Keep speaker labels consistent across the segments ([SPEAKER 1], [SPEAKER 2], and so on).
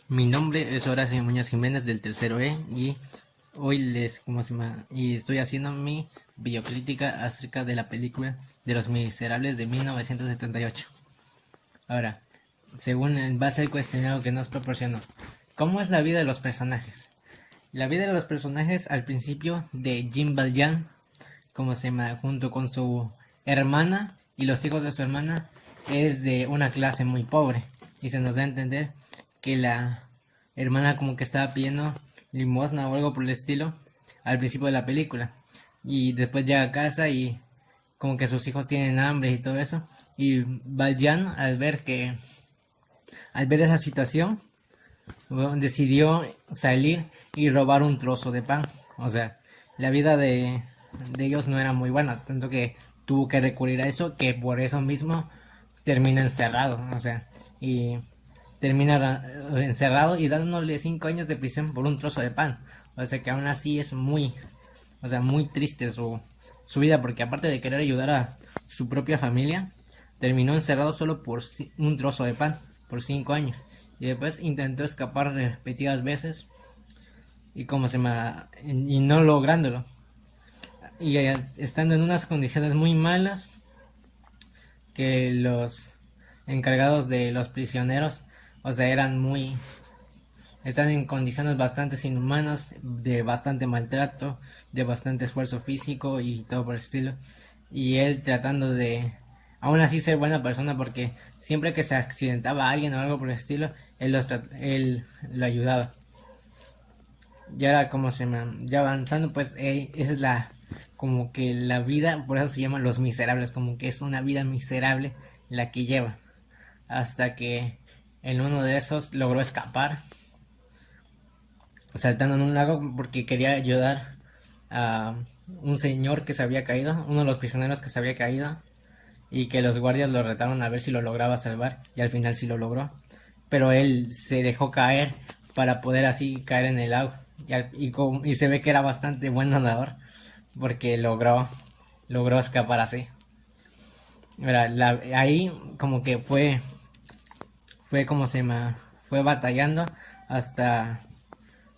[SPEAKER 1] Mi nombre es Horacio Muñoz Jiménez del tercero E y hoy y estoy haciendo mi biocrítica acerca de la película de Los Miserables de 1978. Ahora, según en base al cuestionario que nos proporcionó, ¿cómo es la vida de los personajes? La vida de los personajes al principio de Jim Valjean, junto con su hermana y los hijos de su hermana, es de una clase muy pobre y se nos da a entender que la hermana como que estaba pidiendo limosna o algo por el estilo al principio de la película, y después llega a casa y como que sus hijos tienen hambre y todo eso, y Valjean al ver esa situación, bueno, decidió salir y robar un trozo de pan. O sea, la vida de ellos no era muy buena, tanto que tuvo que recurrir a eso, que por eso mismo termina encerrado. O sea, y termina encerrado y dándole 5 años de prisión por un trozo de pan. O sea que aún así es muy triste su vida, porque aparte de querer ayudar a su propia familia, terminó encerrado solo por un trozo de pan, por 5 años. Y después intentó escapar repetidas veces y no lográndolo. Y estando en unas condiciones muy malas, que los encargados de los prisioneros, o sea, están en condiciones bastante inhumanas, de bastante maltrato, de bastante esfuerzo físico y todo por el estilo. Y él tratando de aún así ser buena persona, porque siempre que se accidentaba a alguien o algo por el estilo, él lo ayudaba. Y ahora ya avanzando, pues esa es como que la vida, por eso se llaman Los Miserables, como que es una vida miserable la que lleva, hasta que en uno de esos logró escapar saltando en un lago porque quería ayudar a un señor que se había caído, uno de los prisioneros que se había caído, y que los guardias lo retaron a ver si lo lograba salvar, y al final sí lo logró, pero él se dejó caer para poder así caer en el agua, y se ve que era bastante buen nadador porque logró escapar así. Ahí como que fue como se me fue batallando hasta,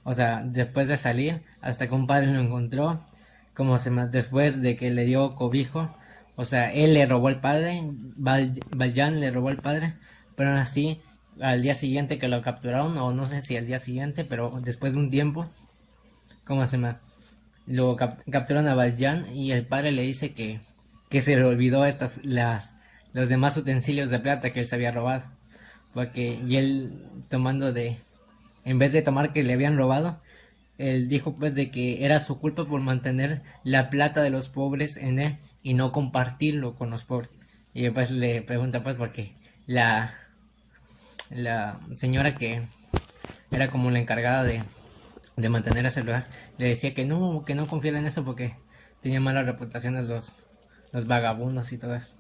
[SPEAKER 1] o sea, después de salir, hasta que un padre lo encontró, después de que le dio cobijo. O sea, él le robó el padre, Valjean le robó el padre, pero aún así, al día siguiente que lo capturaron, o no sé si al día siguiente, pero después de un tiempo, ¿cómo se llama? Capturan a Valjean y el padre le dice que se le olvidó los demás utensilios de plata que él se había robado. Y él en vez de tomar que le habían robado, él dijo pues de que era su culpa por mantener la plata de los pobres en él y no compartirlo con los pobres. Y después le pregunta pues porque la señora que era como la encargada de mantener ese lugar le decía que no confiara en eso porque tenía mala reputación de los vagabundos y todo eso.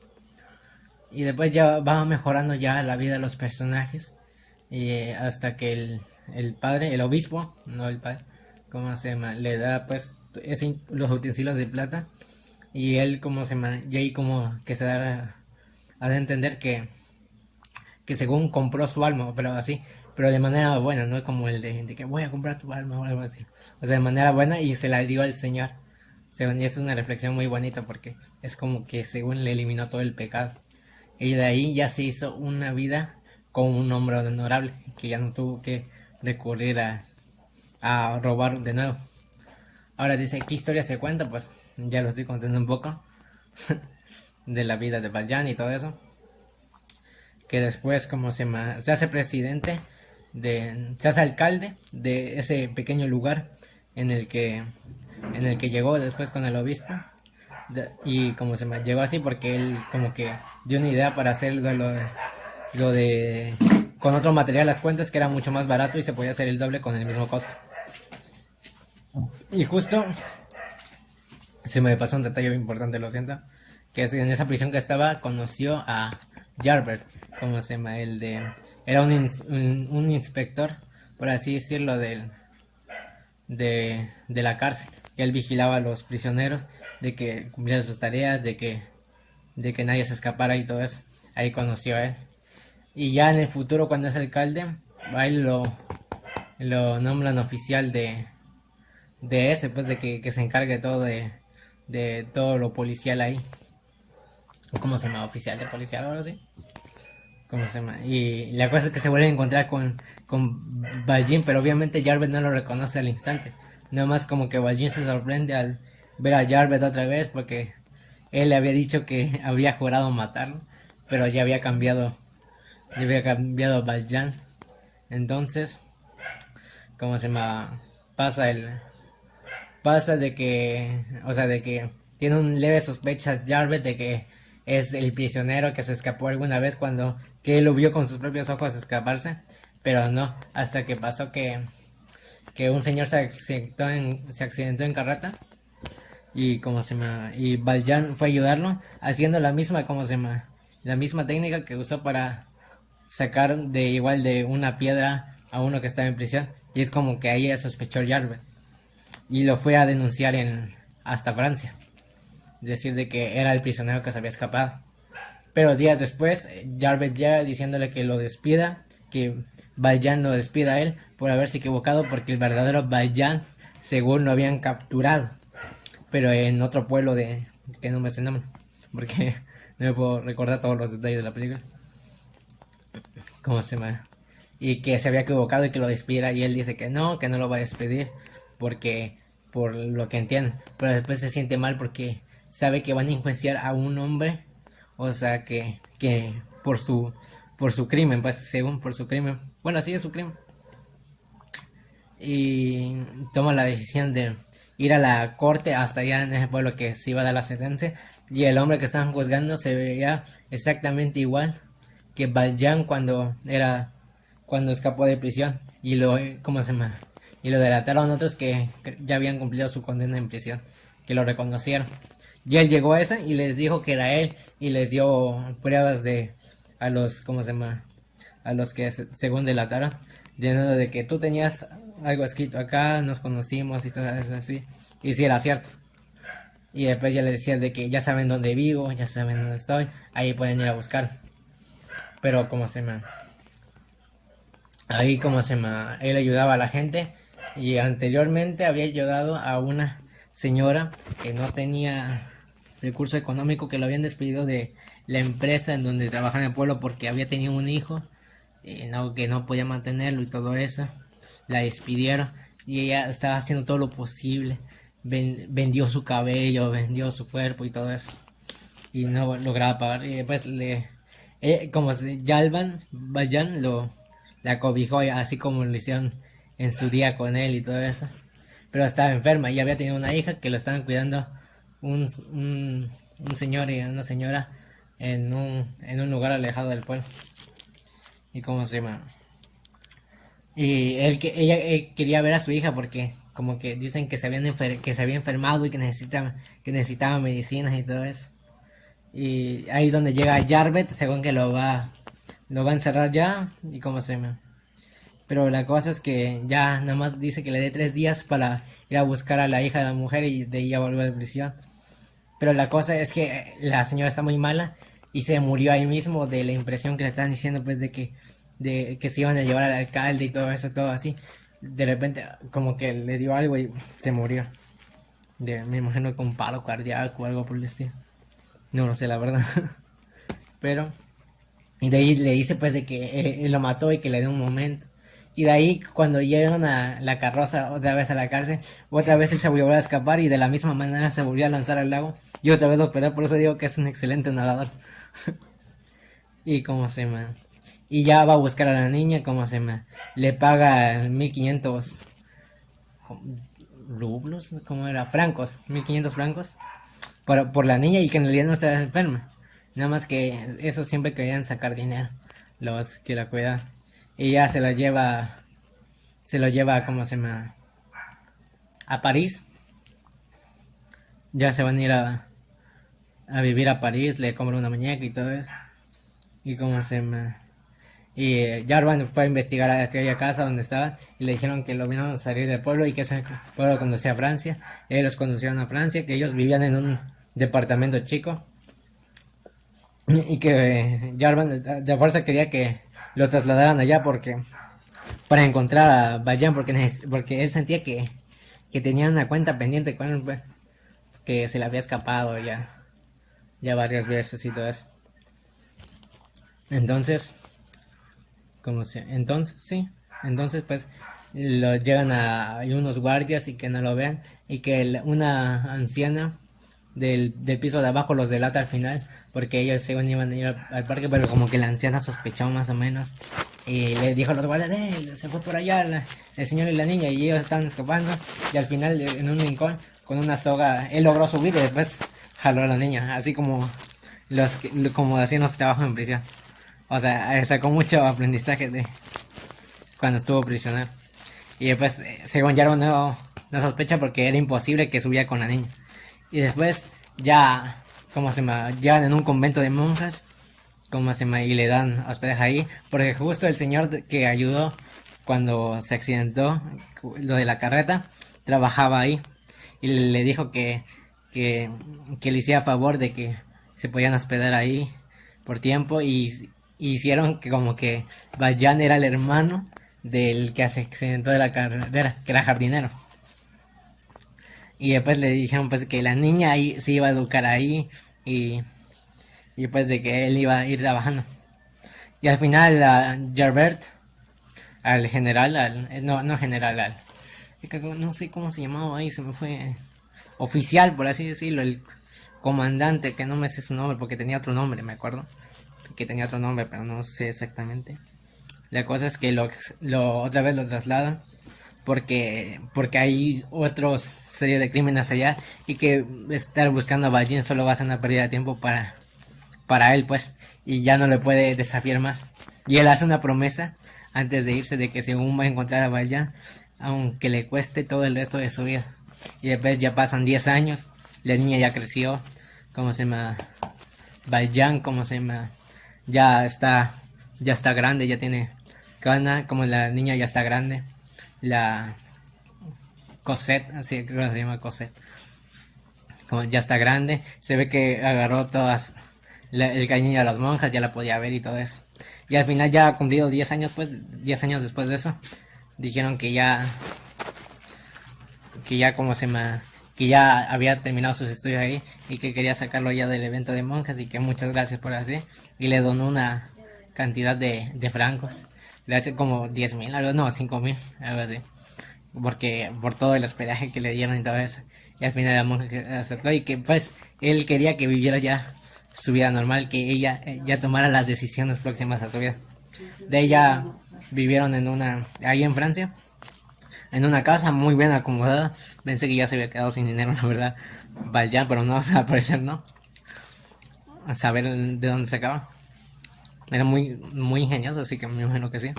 [SPEAKER 1] Y después ya va mejorando ya la vida de los personajes, y hasta que el padre, el obispo, no el padre, le da pues los utensilios de plata, y él y ahí como que se da a de entender que según compró su alma, pero de manera buena, no como el de que voy a comprar tu alma o algo así. O sea, de manera buena, y se la dio al Señor. Y es una reflexión muy bonita porque es como que según le eliminó todo el pecado. Y de ahí ya se hizo una vida con un hombre honorable, que ya no tuvo que recurrir a robar de nuevo. Ahora dice, ¿qué historia se cuenta? Pues ya lo estoy contando un poco de la vida de Valjean y todo eso. Que después se hace presidente, se hace alcalde de ese pequeño lugar en el que llegó después con el obispo. Y llegó así porque él como que dio una idea para hacer lo de con otro material las cuentas, que era mucho más barato y se podía hacer el doble con el mismo costo. Y justo se me pasó un detalle importante, lo siento, que es en esa prisión que estaba conoció a Javert, era un inspector, por así decirlo, de la cárcel, que él vigilaba a los prisioneros, de que cumplieran sus tareas, de que nadie se escapara y todo eso. Ahí conoció a él. Y ya en el futuro, cuando es alcalde, ahí lo nombran oficial de ese, pues de que se encargue todo de todo lo policial ahí. ¿Cómo se llama? Oficial de policía o algo así. ¿Cómo se llama? Y la cosa es que se vuelve a encontrar con Valjean, pero obviamente Jarvet no lo reconoce al instante. Nada más como que Valjean se sorprende al ver a Jarvet otra vez porque él le había dicho que había jurado matarlo, pero ya había cambiado Valjean. Entonces, ¿cómo se llama? Pasa el pasa de que, o sea, de que tiene un leve sospecha Jarvet de que es el prisionero que se escapó alguna vez cuando que él lo vio con sus propios ojos escaparse, pero no, hasta que pasó que un señor se accidentó en carreta y como se llama, y Valjean fue a ayudarlo haciendo la misma como se llama, la misma técnica que usó para sacar de igual de una piedra a uno que estaba en prisión, y es como que ahí sospechó Jarvet y lo fue a denunciar hasta Francia, decir de que era el prisionero que se había escapado. Pero días después, Jarvet llega diciéndole que lo despida, que Valjean lo despida a él por haberse equivocado porque el verdadero Valjean, según lo habían capturado, pero en otro pueblo de que no me sé el nombre, porque no me puedo recordar todos los detalles de la película. ¿Cómo se llama? Y que se había equivocado y que lo despidiera, y él dice que no lo va a despedir porque por lo que entiende, pero después se siente mal porque sabe que van a enjuiciar a un hombre, o sea que por su crimen, pues según por su crimen, bueno, sí es su crimen, y toma la decisión de ir a la corte hasta allá en ese pueblo que se iba a dar la sentencia, y el hombre que estaban juzgando se veía exactamente igual que Valjean cuando escapó de prisión, y lo ¿cómo se llama? Y lo delataron otros que ya habían cumplido su condena en prisión, que lo reconocieron. Y él llegó a esa y les dijo que era él y les dio pruebas de a los ¿cómo se llama? A los que según delataron, de que tú tenías algo escrito acá, nos conocimos y todo eso así, y si era cierto. Y después ya le decía de que ya saben dónde vivo, ya saben dónde estoy, ahí pueden ir a buscar. Pero como se llama, ahí como se llama, él ayudaba a la gente, y anteriormente había ayudado a una señora que no tenía recurso económico, que lo habían despedido de la empresa en donde trabajaba en el pueblo porque había tenido un hijo, que no podía mantenerlo y todo eso. La despidieron y ella estaba haciendo todo lo posible, vendió su cabello, vendió su cuerpo y todo eso, y no lograba pagar. Y después como Valjean la cobijó así como lo hicieron en su día con él y todo eso, pero estaba enferma y había tenido una hija que lo estaban cuidando un señor y una señora en un lugar alejado del pueblo. ¿Y cómo se llama? Y ella quería ver a su hija porque como que dicen que que se había enfermado y que necesitaba medicinas y todo eso. Y ahí es donde llega Jarvet, según que lo va a encerrar ya, y cómo se llama. Pero la cosa es que ya nada más dice que le dé 3 días para ir a buscar a la hija de la mujer y de ella volver a prisión. Pero la cosa es que la señora está muy mala y se murió ahí mismo de la impresión que le están diciendo, pues de que se iban a llevar al alcalde y todo eso, todo así. De repente como que le dio algo y se murió. Me imagino con un paro cardíaco o algo por el estilo. No lo sé la verdad. Pero y de ahí le dice pues de que lo mató y que le dio un momento. Y de ahí cuando llegan a la carroza otra vez a la cárcel, otra vez él se volvió a escapar y de la misma manera se volvió a lanzar al lago y otra vez lo perdió. Por eso digo que es un excelente nadador. Y cómo se llama, y ya va a buscar a la niña, cómo se llama, le paga 1500 rublos, ¿cómo era? Francos, 1500 francos por la niña, y que en realidad no estaba enferma, nada más que eso siempre querían sacar dinero los que la cuidan. Y ya se lo lleva ¿cómo se llama? A París. Ya se van a ir a vivir a París, le compra una muñeca y todo eso. Y cómo se llama, y Jarvan fue a investigar a aquella casa donde estaban y le dijeron que lo vieron salir del pueblo y que ese pueblo conducía a Francia. Ellos los conducieron a Francia, que ellos vivían en un departamento chico y que Jarvan de fuerza quería que lo trasladaran allá porque para encontrar a Valjean porque él sentía que tenía una cuenta pendiente con él, pues, que se le había escapado ya varias veces y todo eso. Entonces, entonces pues lo llegan a hay unos guardias y que no lo vean y que una anciana del piso de abajo los delata al final porque ellos según iban a ir al parque, pero como que la anciana sospechó más o menos y le dijo a los guardias, se fue por allá el señor y la niña y ellos estaban escapando y al final en un rincón con una soga él logró subir y después jaló a la niña, así como como hacían los trabajos en prisión. O sea, sacó mucho aprendizaje de cuando estuvo prisionero. Y después, según Jarvan no sospecha porque era imposible que subiera con la niña. Y después ya, llevan en un convento de monjas, y le dan hospedaje ahí, porque justo el señor que ayudó cuando se accidentó, lo de la carreta, trabajaba ahí. Y le dijo que le hiciera favor de que se podían hospedar ahí por tiempo y hicieron que como que Valjean era el hermano del que se accidentó de la carretera, que era jardinero. Y después le dijeron pues que la niña ahí se iba a educar ahí y pues de que él iba a ir trabajando. Y al final a Javert, al general, no general, no sé cómo se llamaba ahí, se me fue, oficial por así decirlo, el comandante, que no me sé su nombre porque tenía otro nombre, me acuerdo que tenía otro nombre, pero no sé exactamente. La cosa es que otra vez lo trasladan porque hay otros serie de crímenes allá y que estar buscando a Valjean solo va a ser una pérdida de tiempo para él, pues, y ya no le puede desafiar más. Y él hace una promesa antes de irse de que según va a encontrar a Valjean, aunque le cueste todo el resto de su vida. Y después ya pasan 10 años, la niña ya creció, Valjean, ya está grande, ya tiene cana, como la niña ya está grande, la Cosette, así creo que se llama Cosette, como ya está grande, se ve que agarró todas el cariño a las monjas, ya la podía ver y todo eso. Y al final ya ha cumplido 10 años, pues 10 años después de eso, dijeron que ya que ya había terminado sus estudios ahí y que quería sacarlo ya del evento de monjas y que muchas gracias por así, y le donó una cantidad de francos, le hace como 10,000, algo, no, 5,000, algo así, porque por todo el hospedaje que le dieron y todo eso. Y al final la monja aceptó y que pues él quería que viviera ya su vida normal, que ella ya tomara las decisiones próximas a su vida. De ella vivieron ahí en Francia, en una casa muy bien acomodada. Pensé que ya se había quedado sin dinero, la verdad, Valjean, pero no, al parecer no. A saber de dónde se acaba. Era muy, muy ingenioso, así que me imagino que sí.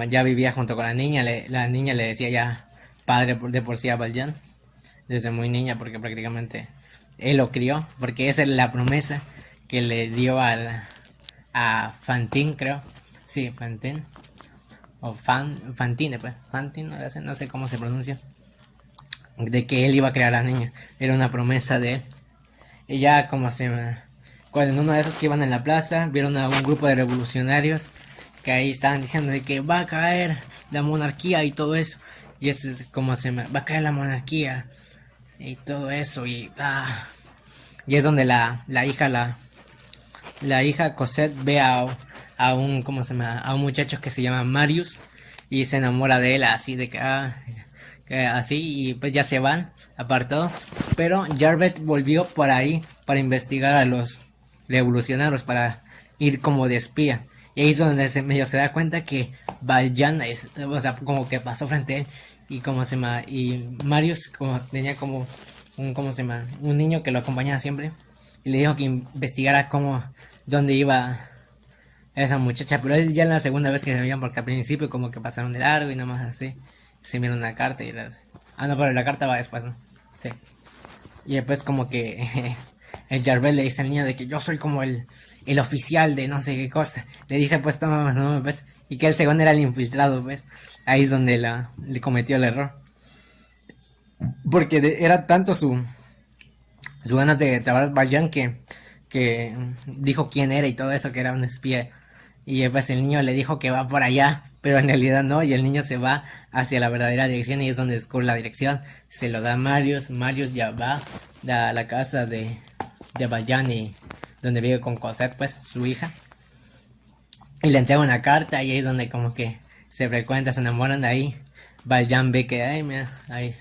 [SPEAKER 1] Ya vivía junto con la niña, la niña le decía ya padre de por sí a Valjean, desde muy niña, porque prácticamente él lo crió, porque esa es la promesa que le dio a Fantine, creo. Sí, Fantine. O Fantine, pues. Fantine, no sé cómo se pronuncia. De que él iba a crear a la niña. Era una promesa de él. Y ya cuando en uno de esos que iban en la plaza, vieron a un grupo de revolucionarios que ahí estaban diciendo de que va a caer la monarquía y todo eso. Y eso es va a caer la monarquía y todo eso. Y es donde la hija Cosette ve a un a un muchacho que se llama Marius y se enamora de él, así de que así, y pues ya se van apartados, pero Javert volvió por ahí para investigar a los revolucionarios, para ir como de espía, y ahí es donde medio se da cuenta que Valjean como que pasó frente a él, y Marius tenía como un niño que lo acompañaba siempre, y le dijo que investigara dónde iba esa muchacha, pero es ya en la segunda vez que se veían, porque al principio como que pasaron de largo y nada más así, se vieron una carta y no, pero la carta va después, ¿no? Sí. Y después como que el Javert le dice al niño de que yo soy como el oficial de no sé qué cosa, le dice pues toma su nombre, pues, y que el segundo era el infiltrado, pues, ahí es donde le cometió el error, porque era tanto su ganas de trabajar Valjean que dijo quién era y todo eso, que era un espía. Y pues el niño le dijo que va por allá, pero en realidad no, y el niño se va hacia la verdadera dirección y es donde descubre la dirección. Se lo da a Marius, Marius ya va a la casa de Bayani, donde vive con Cosette, pues su hija, y le entrega una carta y ahí es donde como que se frecuentan, se enamoran de ahí. Valjean ve que, ay, mira, ahí,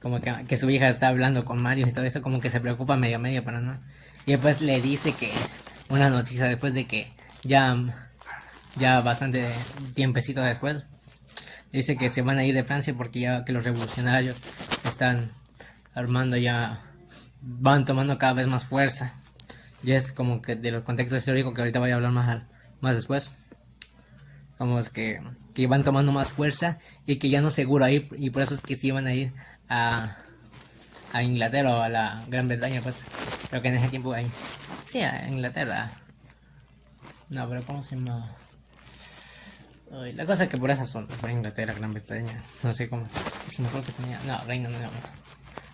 [SPEAKER 1] como que su hija está hablando con Marius y todo eso, como que se preocupa medio, pero no. Y después le dice que una noticia después de que ya ya bastante tiempecito después, dice que se van a ir de Francia porque ya que los revolucionarios están armando ya, van tomando cada vez más fuerza. Y es como que de los contextos históricos que ahorita voy a hablar más después. Como es que van tomando más fuerza y que ya no es seguro ir y por eso es que sí van a ir a Inglaterra o a la Gran Bretaña, pues creo que en ese tiempo ahí. Sí, a Inglaterra. No, pero ¿cómo se llama? Ay, la cosa es que por esas son, por Inglaterra, Gran Bretaña, no sé cómo. Es que me acuerdo que tenía. No, Reino Unido.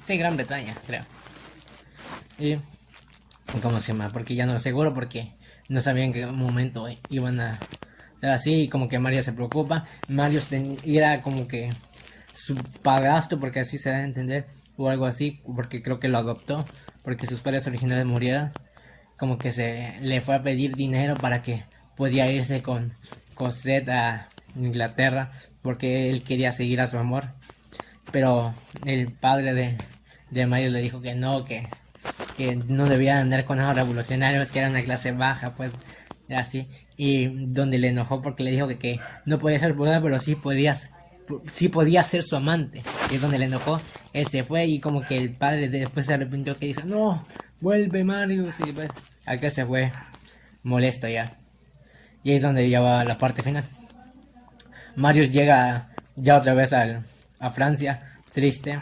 [SPEAKER 1] Sí, Gran Bretaña, creo. Y. ¿Cómo se llama? Porque ya no lo seguro, porque no sabían en qué momento iban a ser así. Y como que Mario se preocupa. Mario era como que su padrastro, porque así se da a entender, o algo así, porque creo que lo adoptó, porque sus padres originales murieron. Como que se le fue a pedir dinero para que podía irse con Cosette a Inglaterra porque él quería seguir a su amor, pero el padre de Mario le dijo que no debía andar con esos revolucionarios, que era una clase baja, pues así, y donde le enojó porque le dijo que no podía ser boda, pero sí podía ser su amante, y es donde le enojó. Él se fue y como que el padre después se arrepintió, que dice, no, vuelve Marius, y pues acá se fue molesto ya. Y ahí es donde ya va la parte final. Marius llega ya otra vez a Francia, triste,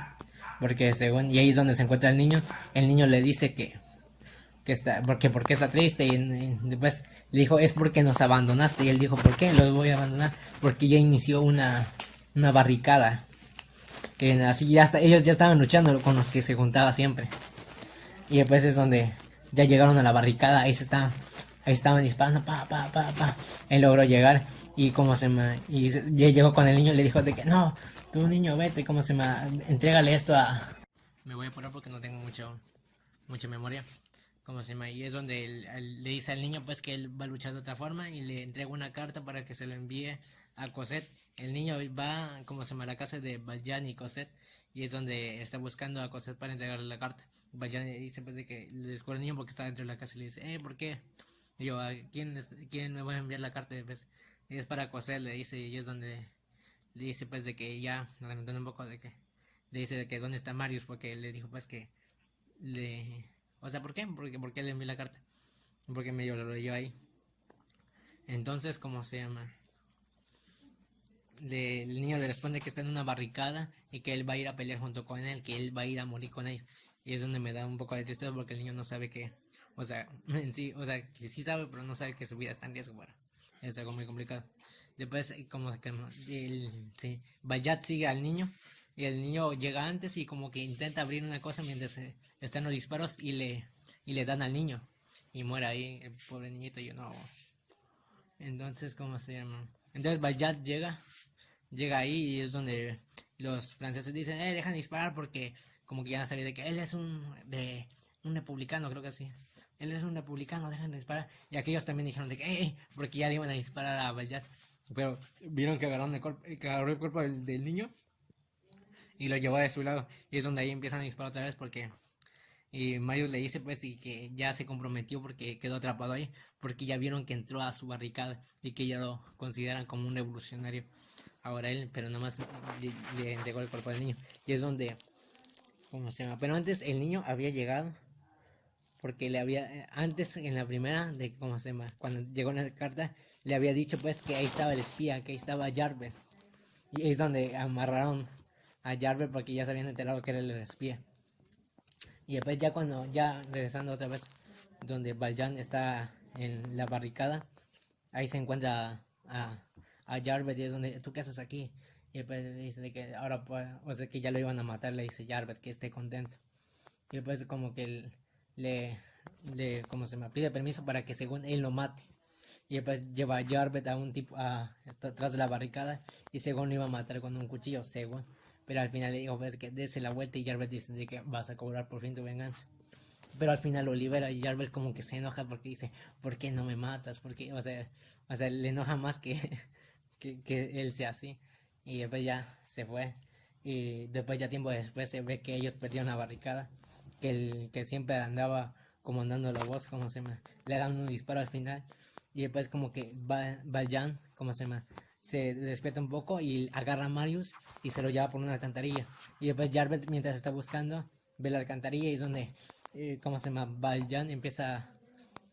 [SPEAKER 1] porque según, y ahí es donde se encuentra el niño le dice que está, porque está triste, y después le dijo, es porque nos abandonaste, y él dijo, ¿por qué los voy a abandonar? Porque ya inició una barricada, que así ya está, ellos ya estaban luchando con los que se juntaba siempre, y después es donde ya llegaron a la barricada, ahí estaban disparando, él logró llegar, y como y ya llegó con el niño y le dijo de que no, tú niño vete, como se me, entrégale esto a, me voy a apurar porque no tengo mucha memoria, como se llama, y es donde le dice al niño pues que él va a luchar de otra forma y le entrega una carta para que se lo envíe a Cosette. El niño va, como se llama, a la casa de Valjean y Cosette, y es donde está buscando a Cosette para entregarle la carta. Valjean dice pues de que le descubre al niño porque está dentro de la casa y le dice, ¿por qué? Y yo, ¿quién me va a enviar la carta? Pues, y es para Cosette, le dice, y es donde le dice pues de que ya, lamentando un poco de que, le dice de que dónde está Marius, porque le dijo pues que le, o sea, ¿por qué? Porque le envió la carta, porque medio lo leyó ahí. Entonces, ¿cómo se llama? El niño le responde que está en una barricada y que él va a ir a pelear junto con él, que él va a ir a morir con él. Y es donde me da un poco de tristeza porque el niño no sabe que, o sea, en sí, o sea, que sí sabe, pero no sabe que su vida está en riesgo. Bueno, es algo muy complicado. Después, como que sí, Bayat sigue al niño y el niño llega antes y como que intenta abrir una cosa mientras están los disparos y le dan al niño y muere ahí el pobre niñito. Y yo no. Entonces, ¿cómo se llama? Entonces Bayat llega ahí y es donde los franceses dicen, dejan de disparar porque como que ya sabía de que él es un republicano, creo que sí. Él es un republicano, dejan de disparar. Y aquellos también dijeron de que, porque ya le iban a disparar a Bayat. Pero vieron que que agarró el cuerpo del niño y lo llevó de su lado. Y es donde ahí empiezan a disparar otra vez porque y Marius le dice pues y que ya se comprometió porque quedó atrapado ahí, porque ya vieron que entró a su barricada y que ya lo consideran como un revolucionario. Ahora él, pero nomás le entregó el cuerpo al niño. Y es donde, ¿cómo se llama? Pero antes el niño había llegado, porque le había, antes en la primera, de ¿cómo se llama? Cuando llegó la carta, le había dicho pues que ahí estaba el espía, que ahí estaba Jarver. Y es donde amarraron a Jarver porque ya se habían enterado que era el espía. Y después ya cuando, ya regresando otra vez, donde Valjean está en la barricada, ahí se encuentra a Jarvet y es donde, ¿tú qué haces aquí? Y después le dice de que ahora, pues, o sea, que ya lo iban a matar, le dice Jarvet que esté contento. Y después como que le como se me pide permiso para que según él lo mate. y después lleva a Jarvet a un tipo atrás de la barricada y según lo iba a matar con un cuchillo, según. Pero al final le dijo pues que dése la vuelta y Jarvet dice de que vas a cobrar por fin tu venganza. Pero al final lo libera y Jarvet como que se enoja porque dice, ¿por qué no me matas? Porque, o sea, le enoja más que, que él sea así. Y después ya se fue. Y después ya tiempo después se ve que ellos perdieron la barricada. Que el que siempre andaba comandando la voz, como se llama, le dan un disparo al final. Y después como que Valjean, como se llama, se despierta un poco y agarra a Marius y se lo lleva por una alcantarilla. Y después Jarvet mientras está buscando ve la alcantarilla y es donde, como se llama, Valjean empieza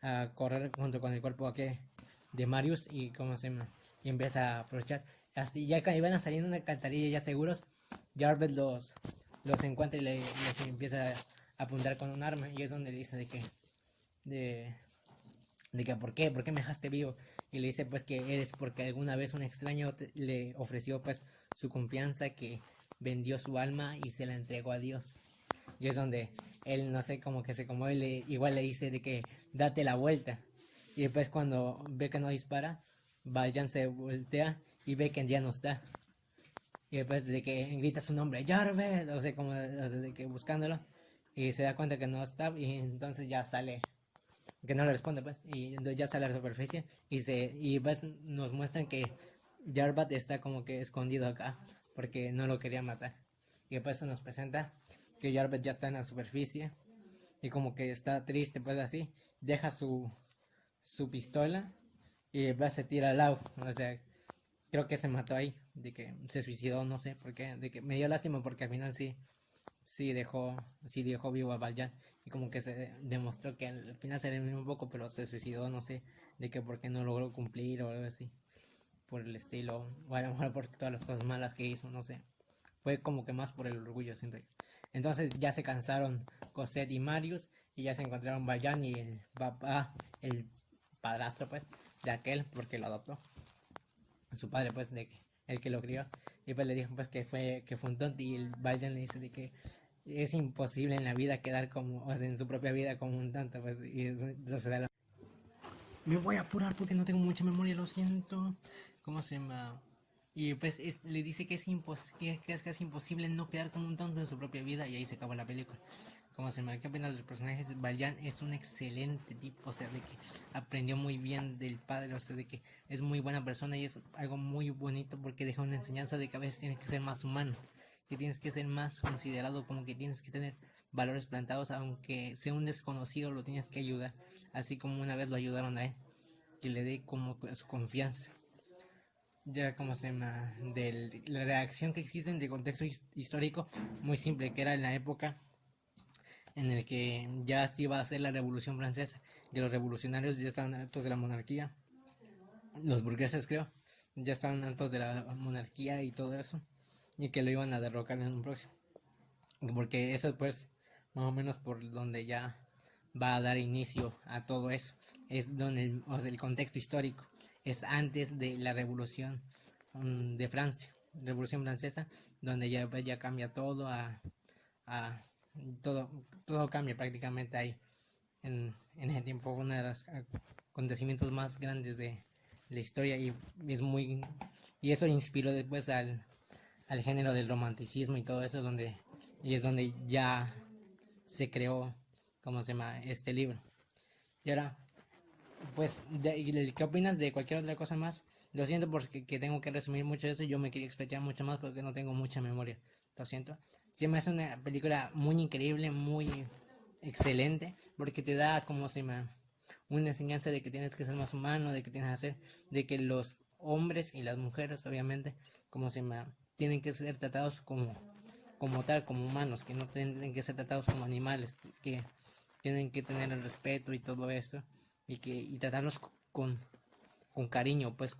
[SPEAKER 1] a correr junto con el cuerpo aquí de Marius y como se llama, y empieza a aprovechar. Hasta ya que iban a salir de una alcantarilla ya seguros, Jarvet los encuentra y les empieza a apuntar con un arma y es donde dice de, de que ¿por qué me dejaste vivo? Y le dice pues que eres porque alguna vez un extraño le ofreció pues su confianza, que vendió su alma y se la entregó a Dios. Y es donde él, no sé, como que se conmueve, igual le dice de que date la vuelta. Y después cuando ve que no dispara, Valjean se voltea y ve que ya no está. Y después de que grita su nombre, Jarvet, o sea, como de que buscándolo. Y se da cuenta que no está y entonces ya sale, que no le responde pues, y entonces ya sale a la superficie y pues nos muestran que Jarvat está como que escondido acá porque no lo quería matar. Y después se nos presenta que Jarvat ya está en la superficie y como que está triste pues así, deja su pistola y después se tira al agua, o sea, creo que se mató ahí, de que se suicidó, no sé por qué, de que me dio lástima porque al final sí dejó vivo a Valjean y como que se demostró que al final se redimió un poco, pero se suicidó, no sé, de que porque no logró cumplir o algo así, por el estilo, o a lo mejor por todas las cosas malas que hizo, no sé. Fue como que más por el orgullo, siento yo. Entonces ya se cansaron Cosette y Marius y ya se encontraron Valjean y el papá, el padrastro pues, de aquel, porque lo adoptó. Su padre pues, de que, el que lo crió. Y pues le dijo pues que fue un tonto y el Valjean le dice de que es imposible en la vida quedar como, o sea, en su propia vida como un tonto, pues, y eso se da la... Me voy a apurar porque no tengo mucha memoria, lo siento. ¿Cómo se llama? Y pues le dice que es casi imposible no quedar como un tonto en su propia vida y ahí se acaba la película. ¿Cómo se llama? ¿Qué opinas de los personajes? Valjean es un excelente tipo, o sea, de que aprendió muy bien del padre, o sea, de que es muy buena persona y es algo muy bonito porque deja una enseñanza de que a veces tienes que ser más humano, que tienes que ser más considerado, como que tienes que tener valores plantados, aunque sea un desconocido lo tienes que ayudar, así como una vez lo ayudaron a él, que le dé como su confianza. Ya como se llama, de la reacción que existe en el contexto histórico, muy simple, que era en la época en el que ya se iba a hacer la Revolución Francesa, que los revolucionarios ya estaban hartos de la monarquía, los burgueses creo, ya estaban hartos de la monarquía y todo eso, y que lo iban a derrocar en un próximo. Porque eso pues, más o menos por donde ya va a dar inicio a todo eso, es donde o sea, el contexto histórico es antes de la Revolución de Francia, Revolución Francesa, donde ya cambia todo a todo cambia prácticamente ahí. En ese tiempo fue uno de los acontecimientos más grandes de la historia y eso inspiró después al género del romanticismo y todo eso y es donde ya se creó, ¿cómo se llama?, este libro. Y ahora, pues, ¿qué opinas de cualquier otra cosa más? Lo siento porque que tengo que resumir mucho de eso. Yo me quería explicar mucho más porque no tengo mucha memoria. Lo siento. Sí, me hace una película muy increíble, muy excelente, porque te da, como se llama, una enseñanza de que tienes que ser más humano, de que tienes que hacer, de que los hombres y las mujeres, obviamente, como se llama, tienen que ser tratados como tal, como humanos, que no tienen que ser tratados como animales, que tienen que tener el respeto y todo eso y tratarlos con cariño, pues